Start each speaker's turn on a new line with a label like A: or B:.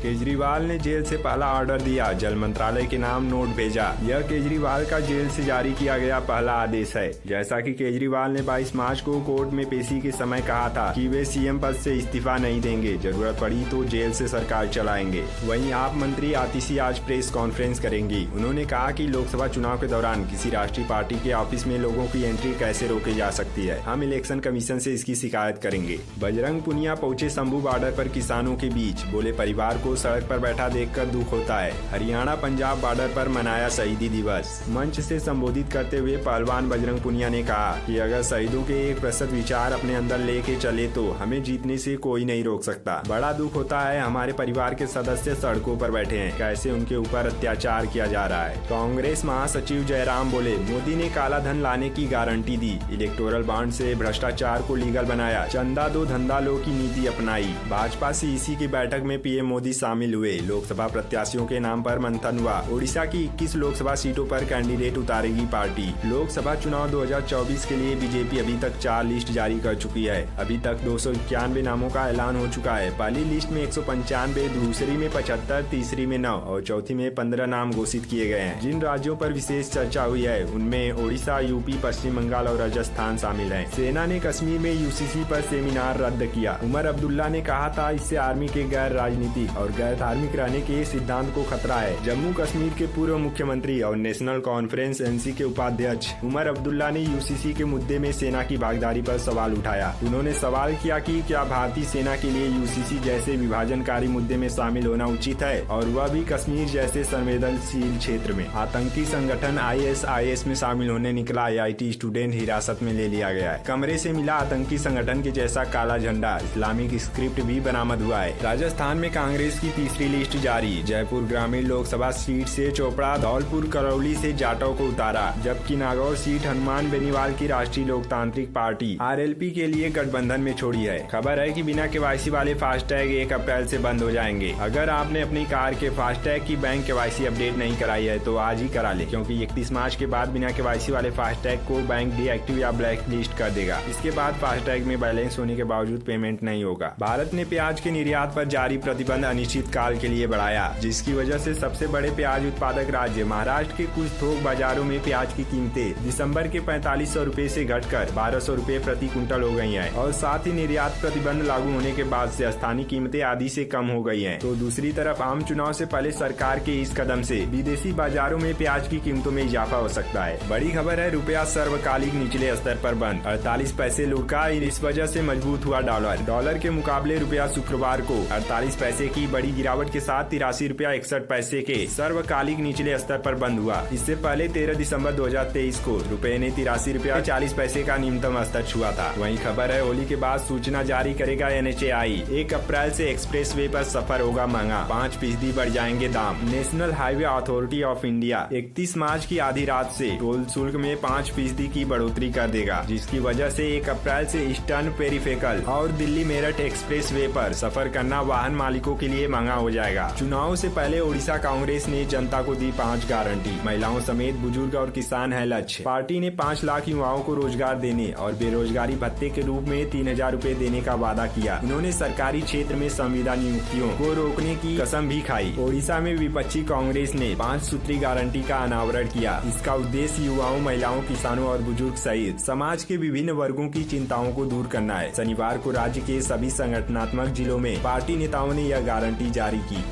A: केजरीवाल ने जेल से पहला ऑर्डर दिया, जल मंत्रालय के नाम नोट भेजा। यह केजरीवाल का जेल से जारी किया गया पहला आदेश है। जैसा कि केजरीवाल ने 22 मार्च को कोर्ट में पेशी के समय कहा था कि वे सीएम पद से इस्तीफा नहीं देंगे, जरूरत पड़ी तो जेल से सरकार चलाएंगे। वहीं आप मंत्री आतिशी आज प्रेस कॉन्फ्रेंस करेंगी। उन्होंने कहा कि लोकसभा चुनाव के दौरान किसी राष्ट्रीय पार्टी के ऑफिस में लोगों की एंट्री कैसे रोकी जा सकती है, हम इलेक्शन कमीशन से इसकी शिकायत करेंगे। बजरंग पुनिया पहुंचे शंभू बॉर्डर पर किसानों के बीच, बोले परिवार को सड़क पर बैठा देखकर दुख होता है। हरियाणा पंजाब बॉर्डर पर मनाया शहीदी दिवस। मंच से संबोधित करते हुए पहलवान बजरंग पुनिया ने कहा कि अगर शहीदों के 1% विचार अपने अंदर लेके चले तो हमें जीतने से कोई नहीं रोक सकता। बड़ा दुख होता है, हमारे परिवार के सदस्य सड़कों पर बैठे हैं, कैसे उनके ऊपर अत्याचार किया जा रहा है। कांग्रेस महासचिव जयराम बोले मोदी ने काला धन लाने की गारंटी दी, इलेक्टोरल बॉन्ड से भ्रष्टाचार को लीगल बनाया, चंदा दो धंधा लो की नीति अपनाई। भाजपा सीईसी की बैठक में पीएम मोदी शामिल हुए। लोकसभा प्रत्याशियों के नाम पर मंथन हुआ। ओडिशा की 21 लोकसभा सीटों पर कैंडिडेट उतारेगी पार्टी। लोकसभा चुनाव 2024 के लिए बीजेपी अभी तक 4 लिस्ट जारी कर चुकी है। अभी तक 291 नामों का ऐलान हो चुका है। पहली लिस्ट में 195, दूसरी में 75, तीसरी में 9 और चौथी में 15 नाम घोषित किए गए हैं। जिन राज्यों पर विशेष चर्चा हुई है उनमें ओडिशा, यूपी, पश्चिम बंगाल और राजस्थान शामिल है। सेना ने कश्मीर में यूसीसी पर सेमिनार रद्द किया। उमर अब्दुल्ला ने कहा था इससे आर्मी के गैर राजनीतिक और गैर धार्मिक रहने के सिद्धांत को खतरा है। जम्मू कश्मीर के पूर्व मुख्यमंत्री और नेशनल कॉन्फ्रेंस एनसी के उपाध्यक्ष उमर अब्दुल्ला ने यूसीसी के मुद्दे में सेना की भागीदारी पर सवाल उठाया। उन्होंने सवाल किया कि क्या भारतीय सेना के लिए यूसीसी जैसे विभाजनकारी मुद्दे में शामिल होना उचित है, और वह भी कश्मीर जैसे संवेदनशील क्षेत्र में। आतंकी संगठन ISIS में शामिल होने निकला IIT स्टूडेंट हिरासत में ले लिया गया है। कमरे से मिला आतंकी संगठन के जैसा काला झंडा, इस्लामिक स्क्रिप्ट भी बरामद हुआ है। राजस्थान में कांग्रेस की तीसरी लिस्ट जारी। जयपुर ग्रामीण लोकसभा सीट से चोपड़ा, धौलपुर करौली से जाटव को उतारा, जबकि नागौर सीट हनुमान बेनीवाल की राष्ट्रीय लोकतांत्रिक पार्टी RLP के लिए गठबंधन में छोड़ी है। खबर है कि बिना KYC वाले फास्टैग 1 अप्रैल से बंद हो जाएंगे। अगर आपने अपनी कार के फास्टैग की बैंक KYC अपडेट नहीं कराई है तो आज ही करा ले, क्योंकि 31 मार्च के बाद बिना KYC वाले फास्टैग को बैंक डीएक्टिव या ब्लैक लिस्ट कर देगा। इसके बाद फास्टैग में बैलेंस होने के बावजूद पेमेंट नहीं होगा। भारत ने प्याज के निर्यात पर जारी प्रतिबंध अनिश्चित काल के लिए बढ़ाया, जिसकी वजह से सबसे बड़े प्याज उत्पादक राज्य महाराष्ट्र के कुछ थोक बाजारों में प्याज की कीमतें दिसंबर के 4500 रूपए से घटकर 1200 रूपए प्रति कुंटल हो गई हैं, और साथ ही निर्यात प्रतिबंध लागू होने के बाद से स्थानीय कीमतें आधी से कम हो गई हैं। तो दूसरी तरफ आम चुनाव से पहले सरकार के इस कदम से विदेशी बाजारों में प्याज की कीमतों में इजाफा हो सकता है। बड़ी खबर है, रुपया सर्वकालिक निचले स्तर पर बंद, 48 पैसे लुढ़का। इस वजह से मजबूत हुआ डॉलर के मुकाबले रुपया शुक्रवार को 48 पैसे की बड़ी गिरावट के साथ 83 रुपया 61 पैसे के सर्वकालिक निचले स्तर पर बंद हुआ। इससे पहले 13 दिसंबर 2023 को रुपए ने 83 रुपया 40 पैसे का न्यूनतम स्तर छुआ था। वहीं खबर है, होली के बाद सूचना जारी करेगा NHAI। 1 अप्रैल से एक्सप्रेसवे पर सफर होगा महंगा, 5% बढ़ जाएंगे दाम। National highway authority of India 31 मार्च की आधी रात से टोल शुल्क में 5% की बढ़ोतरी कर देगा, जिसकी वजह से 1 अप्रैल से ईस्टर्न पेरिफेरल और दिल्ली मेरठ एक्सप्रेसवे पर सफर करना वाहन मालिकों के लिए महंगा हो जाएगा। चुनाव से पहले ओडिशा कांग्रेस ने जनता को दी 5 गारंटी। महिलाओं समेत बुजुर्ग और किसान है लक्ष्य। पार्टी ने 5 लाख युवाओं को रोजगार देने और बेरोजगारी भत्ते के रूप में 3000 रूपए देने का वादा किया। उन्होंने सरकारी क्षेत्र में संविदा नियुक्तियों को रोकने की कसम भी खाई। ओडिशा में विपक्षी कांग्रेस ने 5 सूत्री गारंटी का अनावरण किया। इसका उद्देश्य युवाओं, महिलाओं, किसानों और बुजुर्ग सहित समाज के विभिन्न वर्गों की चिंताओं को दूर करना है। शनिवार को राज्य के सभी संगठनात्मक जिलों में पार्टी नेताओं ने यह गारंटी जारी की।